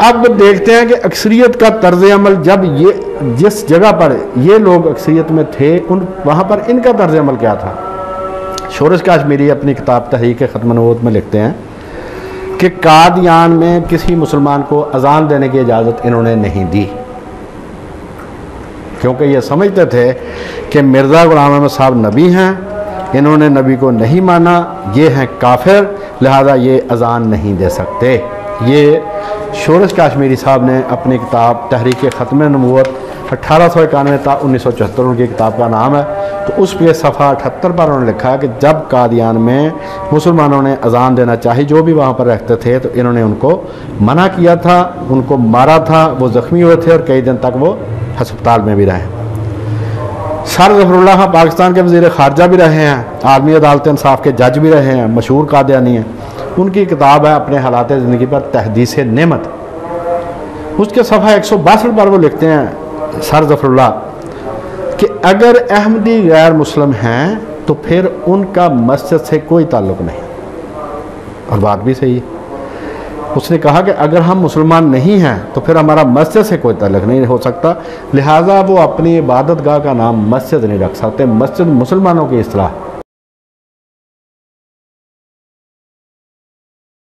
اب دیکھتے ہیں کہ اکثریت کا طرز عمل، جب جس جگہ پر یہ لوگ اکثریت میں تھے وہاں پر ان کا طرز عمل کیا تھا۔ شورش کاشمیری اپنی کتاب تحریک ختم نبوت میں لکھتے ہیں کہ قادیان میں کسی مسلمان کو اذان دینے کی اجازت انہوں نے نہیں دی، کیونکہ یہ سمجھتے تھے کہ مرزا غلام احمد صاحب نبی ہیں، انہوں نے نبی کو نہیں مانا، یہ ہیں کافر، لہذا یہ اذان نہیں دے سکتے۔ یہ شورش کاشمیری صاحب نے اپنی کتاب تحریک ختم نبوت 1891 تا 1974 ان کی کتاب کا نام ہے، تو اس پہ صفحہ 78 پر انہوں نے لکھا کہ جب قادیان میں مسلمانوں نے اذان دینا چاہی، جو بھی وہاں پر رہتے تھے، تو انہوں نے ان کو منع کیا تھا، ان کو مارا تھا، وہ زخمی ہوئے تھے اور کئی دن تک وہ ہسپتال میں بھی رہے۔ سر ظفر اللہ خان پاکستان کے وزیر خارجہ بھی رہے ہیں، عالمی عدالت انصاف کے جج بھی رہے ہیں، مشہور قادیانی ہیں۔ ان کی کتاب ہے اپنے حالات زندگی پر تحدیث نعمت، اس کے صفحہ 162 پر وہ لکھتے ہیں سر ظفر اللہ کہ اگر احمدی غیر مسلم ہیں تو پھر ان کا مسجد سے کوئی تعلق نہیں، اور بات بھی صحیح ہے۔ اس نے کہا کہ اگر ہم مسلمان نہیں ہیں تو پھر ہمارا مسجد سے کوئی تعلق نہیں ہو سکتا، لہٰذا وہ اپنی عبادت گاہ کا نام مسجد نہیں رکھ سکتے، مسجد مسلمانوں کی اصطلاح